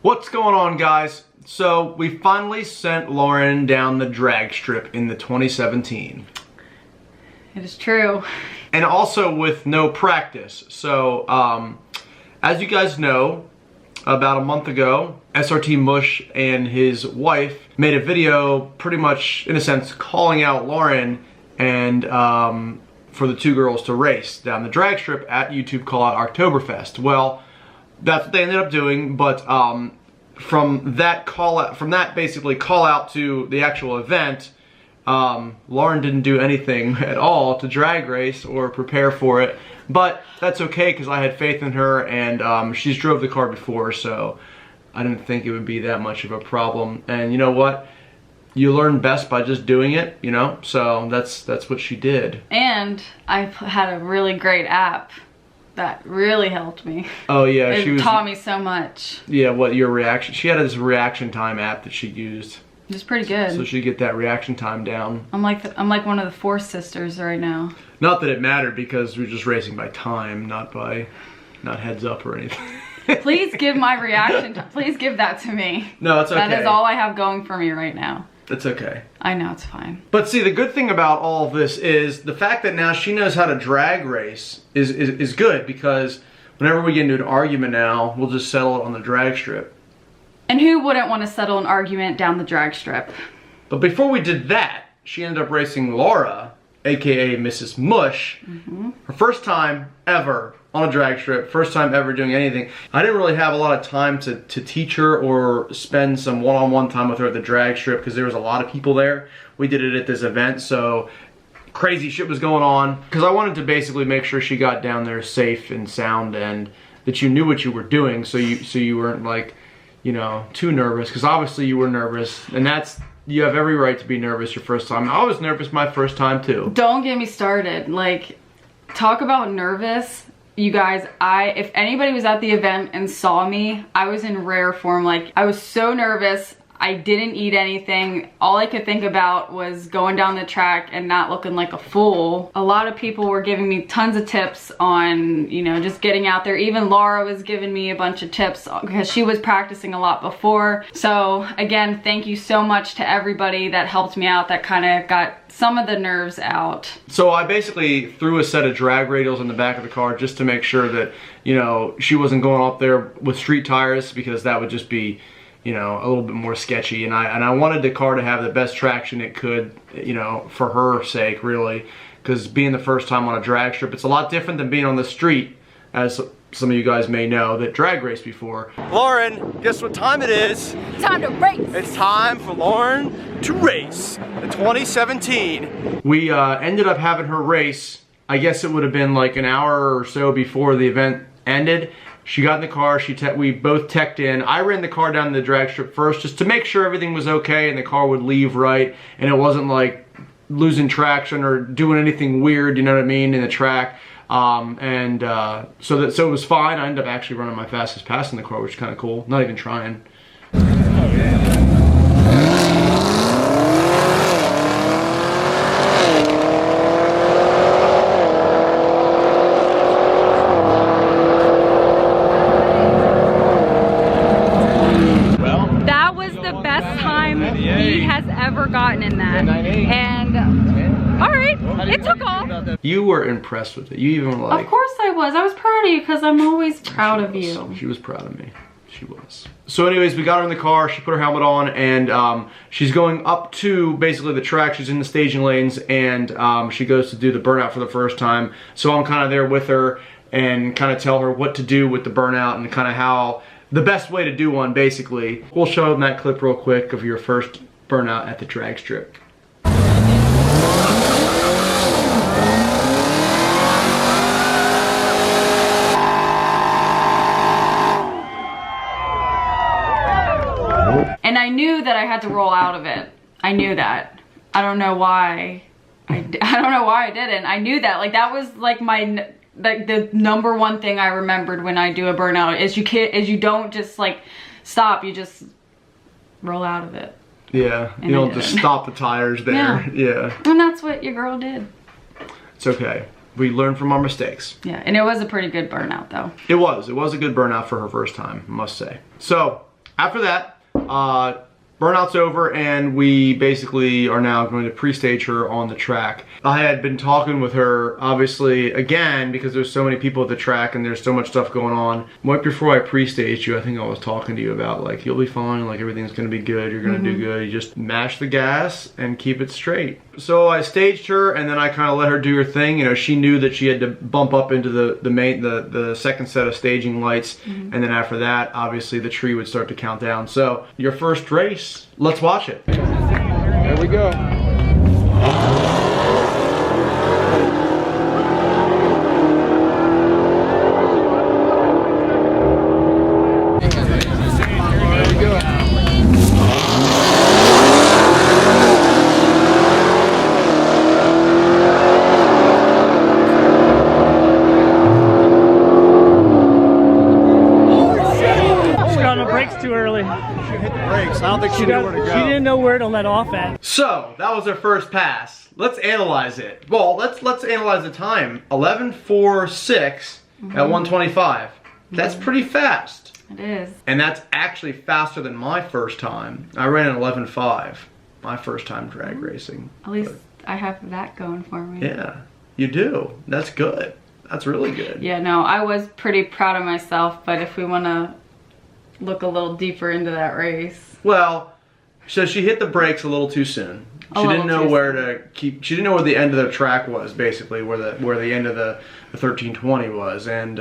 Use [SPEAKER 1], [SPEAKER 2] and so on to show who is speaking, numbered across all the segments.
[SPEAKER 1] What's going on, guys? So we finally sent Lauren down the drag strip in the 2017.
[SPEAKER 2] It is true.
[SPEAKER 1] And also with no practice. So as you guys know, about a month ago, SRT Mush and his wife made a video pretty much, in a sense, calling out Lauren and for the two girls to race down the drag strip at YouTube Call Out Oktoberfest. Well, that's what they ended up doing, but from that basically call out to the actual event, Lauren didn't do anything at all to drag race or prepare for it. But that's okay, because I had faith in her, and she's drove the car before, so I didn't think it would be that much of a problem. And you know what? You learn best by just doing it, you know? So that's what she did. And
[SPEAKER 2] I had a really great app that really helped me.
[SPEAKER 1] Oh yeah,
[SPEAKER 2] it taught me so much.
[SPEAKER 1] Yeah, what your reaction? She had this reaction time app that she used.
[SPEAKER 2] It's pretty good.
[SPEAKER 1] So she'd get that reaction time down.
[SPEAKER 2] I'm like one of the Force sisters right now.
[SPEAKER 1] Not that it mattered, because we're just racing by time, not heads up or anything.
[SPEAKER 2] Please give my reaction. Please give that to me.
[SPEAKER 1] No, it's okay.
[SPEAKER 2] That is all I have going for me right now.
[SPEAKER 1] It's okay.
[SPEAKER 2] I know, it's fine.
[SPEAKER 1] But see, the good thing about all of this is the fact that now she knows how to drag race is good, because whenever we get into an argument now, we'll just settle it on the drag strip.
[SPEAKER 2] And who wouldn't want to settle an argument down the drag strip?
[SPEAKER 1] But before we did that, she ended up racing Laura, aka Mrs. Mush, her first time ever on a drag strip, first time ever doing anything. I didn't really have a lot of time to teach her or spend some one-on-one time with her at the drag strip, because there was a lot of people there. We did it at this event, so crazy shit was going on. Because I wanted to basically make sure she got down there safe and sound, and that you knew what you were doing, so you weren't like, you know, too nervous, because obviously you were nervous, and you have every right to be nervous your first time. I was nervous my first time too. Don't
[SPEAKER 2] get me started. Like, talk about nervous. You guys, if anybody was at the event and saw me, I was in rare form. Like, I was so nervous. I didn't eat anything. All I could think about was going down the track and not looking like a fool. A lot of people were giving me tons of tips on, you know, just getting out there. Even Laura was giving me a bunch of tips because she was practicing a lot before. So again, thank you so much to everybody that helped me out, that kind of got some of the nerves out.
[SPEAKER 1] So I basically threw a set of drag radials in the back of the car just to make sure that, you know, she wasn't going up there with street tires, because that would just be, you know, a little bit more sketchy. And I wanted the car to have the best traction it could, you know, for her sake, really. Because being the first time on a drag strip, it's a lot different than being on the street, as some of you guys may know that drag raced before. Lauren, guess what time it is?
[SPEAKER 2] Time to race!
[SPEAKER 1] It's time for Lauren to race the 2017. We ended up having her race, I guess it would have been like an hour or so before the event ended. She got in the car, we both teched in. I ran the car down the drag strip first, just to make sure everything was okay and the car would leave right, and it wasn't like losing traction or doing anything weird, you know what I mean, in the track. So it was fine. I ended up actually running my fastest pass in the car, which is kind of cool. Not even trying.
[SPEAKER 2] He has ever gotten in that, and all right, it took off.
[SPEAKER 1] You were impressed with it. You even were like,
[SPEAKER 2] of course I was proud of you, because I'm always proud of you.
[SPEAKER 1] She was proud of me. She was. So anyways, we got her in the car, she put her helmet on, and she's going up to basically the track. She's in the staging lanes, and she goes to do the burnout for the first time. So I'm kind of there with her and kind of tell her what to do with the burnout, and kind of how the best way to do one, basically. We'll show them that clip real quick of your first burnout at the drag strip.
[SPEAKER 2] And I knew that I had to roll out of it. I knew that. I don't know why. I don't know why I didn't. I knew that. Like, that was like my... Like, the number one thing I remembered when I do a burnout is you don't just like stop, you just roll out of it.
[SPEAKER 1] Yeah, you don't just stop the tires there. Yeah.
[SPEAKER 2] And that's what your girl did.
[SPEAKER 1] It's okay. We learn from our mistakes.
[SPEAKER 2] Yeah, and it was a pretty good burnout though.
[SPEAKER 1] It was a good burnout for her first time, I must say. So, after that, burnout's over, and we basically are now going to pre-stage her on the track. I had been talking with her, obviously, again, because there's so many people at the track and there's so much stuff going on. Right before I pre-staged you, I think I was talking to you about, like, you'll be fine, like, everything's gonna be good, you're gonna do good, you just mash the gas and keep it straight. So I staged her, and then I kind of let her do her thing. You know, she knew that she had to bump up into the second set of staging lights, and then after that, obviously, the tree would start to count down. So, your first race, let's watch it.
[SPEAKER 3] There we go.
[SPEAKER 4] Too early.
[SPEAKER 3] She hit the brakes. I don't think she knew where to go.
[SPEAKER 4] She didn't know where to let off at.
[SPEAKER 1] So that was her first pass. Let's analyze it. Well, let's analyze the time. 11:46 at 125. That's pretty fast.
[SPEAKER 2] It is.
[SPEAKER 1] And that's actually faster than my first time. I ran an 11:5. My first time drag racing.
[SPEAKER 2] At least I have that going for me.
[SPEAKER 1] Yeah, you do. That's good. That's really good.
[SPEAKER 2] Yeah, no, I was pretty proud of myself, but if we want to look a little deeper into that race.
[SPEAKER 1] Well, so she hit the brakes a little too soon. She didn't know where to keep. She didn't know where the end of the track was, basically, where the end of the 1320 was, and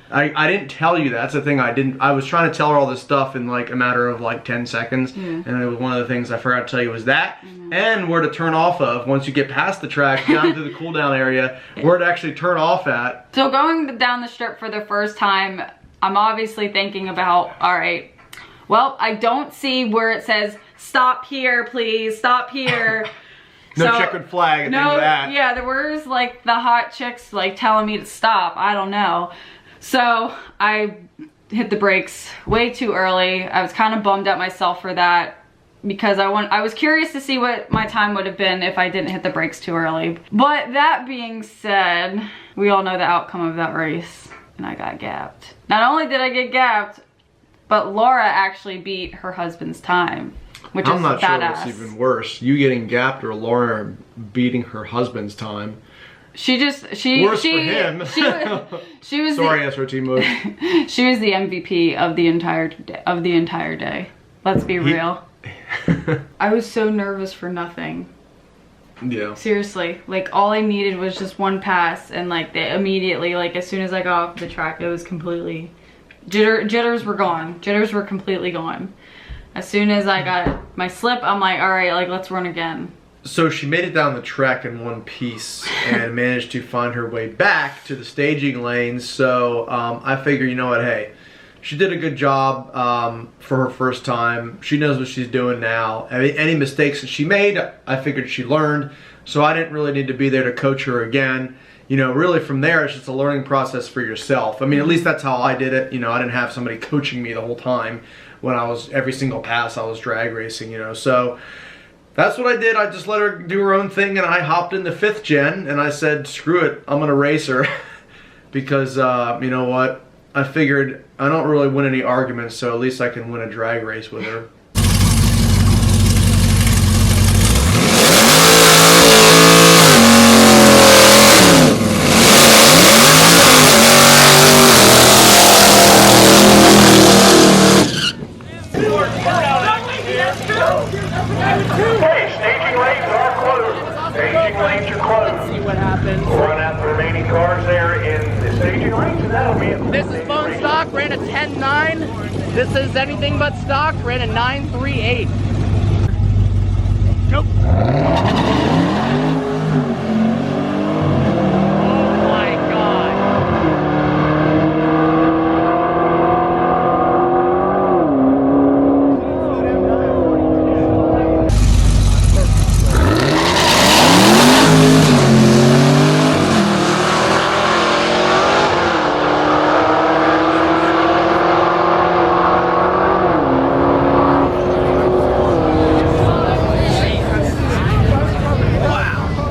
[SPEAKER 1] I didn't tell you that. That's the thing. I was trying to tell her all this stuff in like a matter of like 10 seconds, and it was one of the things I forgot to tell you was that, and where to turn off of once you get past the track down to the cool down area, where to actually turn off at.
[SPEAKER 2] So going down the strip for the first time, I'm obviously thinking about, all right, well, I don't see where it says, stop here, please, stop here.
[SPEAKER 1] No checkered flag at the end of that.
[SPEAKER 2] Yeah, there was like the hot chicks like telling me to stop, I don't know. So I hit the brakes way too early. I was kind of bummed at myself for that because I was curious to see what my time would have been if I didn't hit the brakes too early. But that being said, we all know the outcome of that race. And I got gapped. Not only did I get gapped, but Laura actually beat her husband's time, which is badass. I'm not sure what's
[SPEAKER 1] even worse, you getting gapped or Laura beating her husband's time.
[SPEAKER 2] Worse for him. She was
[SPEAKER 1] sorry, SRT mode.
[SPEAKER 2] She was the MVP of the entire day. Let's be real. I was so nervous for nothing.
[SPEAKER 1] Yeah.
[SPEAKER 2] Seriously, like all I needed was just one pass, and like immediately, like as soon as I got off the track, it was completely jitters were gone. Jitters were completely gone. As soon as I got my slip, I'm like, all right, like let's run again.
[SPEAKER 1] So she made it down the track in one piece and managed to find her way back to the staging lanes. So I figure, you know what, hey, she did a good job for her first time. She knows what she's doing now. I mean, any mistakes that she made, I figured she learned. So I didn't really need to be there to coach her again. You know, really from there, it's just a learning process for yourself. I mean, at least that's how I did it. You know, I didn't have somebody coaching me the whole time when I was, every single pass I was drag racing, you know. So that's what I did. I just let her do her own thing, and I hopped in the 5th gen, and I said, screw it, I'm gonna race her. Because, you know what? I figured I don't really win any arguments, so at least I can win a drag race with her.
[SPEAKER 5] Hey, staging lanes are closed. Staging lanes are closed.
[SPEAKER 4] See what happens.
[SPEAKER 5] We'll run out the remaining cars there in the staging lanes, and that'll be it.
[SPEAKER 4] This is bone stock, ran a 10.9. This is anything but stock, ran a 9.38. Nope. Oh my God.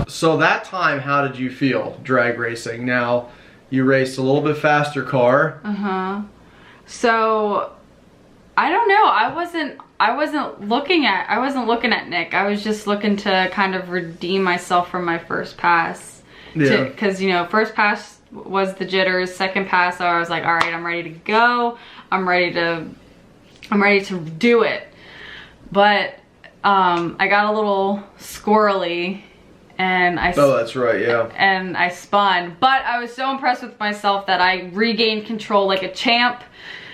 [SPEAKER 1] So that time, how did you feel drag racing? Now, you raced a little bit faster car.
[SPEAKER 2] So I don't know. I wasn't looking at Nick. I was just looking to kind of redeem myself from my first pass.
[SPEAKER 1] Yeah.
[SPEAKER 2] Because, you know, first pass was the jitters. Second pass, I was like, all right, I'm ready to go. I'm ready to do it. But I got a little squirrely and
[SPEAKER 1] Oh, that's right, yeah.
[SPEAKER 2] And I spun. But I was so impressed with myself that I regained control like a champ.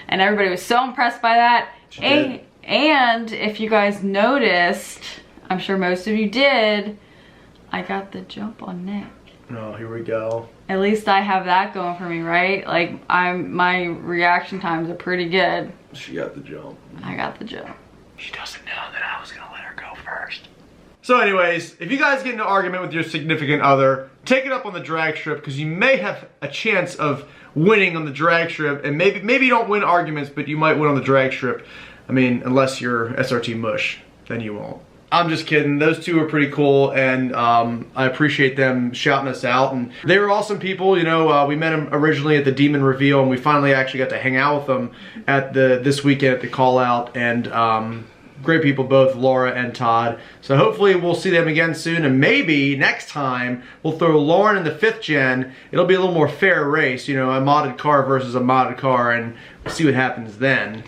[SPEAKER 2] And everybody was so impressed by that. And if you guys noticed, I'm sure most of you did, I got the jump on Nick.
[SPEAKER 1] Oh, here we go.
[SPEAKER 2] At least I have that going for me, right? Like, my reaction times are pretty good.
[SPEAKER 1] She got the jump.
[SPEAKER 2] I got the jump.
[SPEAKER 1] She doesn't know that I was gonna let her go first. So anyways, if you guys get in an argument with your significant other, take it up on the drag strip, because you may have a chance of winning on the drag strip, and maybe you don't win arguments, but you might win on the drag strip. I mean, unless you're SRT Mush, then you won't. I'm just kidding. Those two are pretty cool, and I appreciate them shouting us out. And they were awesome people. You know, we met them originally at the Demon Reveal, and we finally actually got to hang out with them at this weekend at the Call Out. And great people, both Laura and Todd. So hopefully we'll see them again soon, and maybe next time we'll throw Lauren in the 5th gen. It'll be a little more fair race, you know, a modded car versus a modded car, and we'll see what happens then.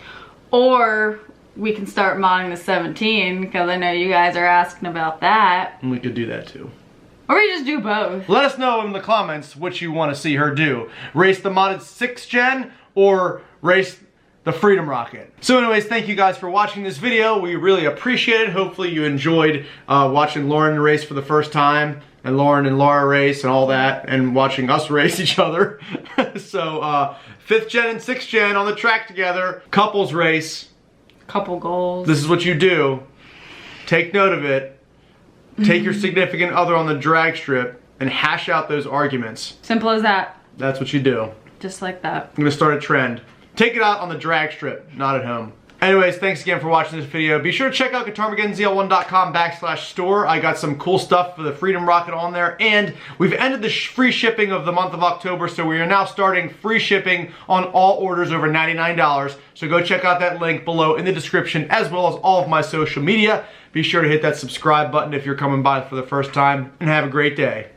[SPEAKER 2] Or we can start modding the 17, because I know you guys are asking about that.
[SPEAKER 1] And we could do that too.
[SPEAKER 2] Or we just do both.
[SPEAKER 1] Let us know in the comments what you want to see her do. Race the modded 6th gen or race the Freedom Rocket. So anyways, thank you guys for watching this video. We really appreciate it. Hopefully you enjoyed watching Lauren race for the first time, and Lauren and Laura race and all that, and watching us race each other. So 5th gen and 6th gen on the track together. Couples race.
[SPEAKER 2] Couple goals.
[SPEAKER 1] This is what you do. Take note of it. Take your significant other on the drag strip and hash out those arguments.
[SPEAKER 2] Simple as that.
[SPEAKER 1] That's what you do.
[SPEAKER 2] Just like that.
[SPEAKER 1] I'm gonna start a trend. Take it out on the drag strip, not at home. Anyways, thanks again for watching this video. Be sure to check out GuitarMageddonZL1.com/store. I got some cool stuff for the Freedom Rocket on there, and we've ended the free shipping of the month of October, so we are now starting free shipping on all orders over $99. So go check out that link below in the description, as well as all of my social media. Be sure to hit that subscribe button if you're coming by for the first time, and have a great day.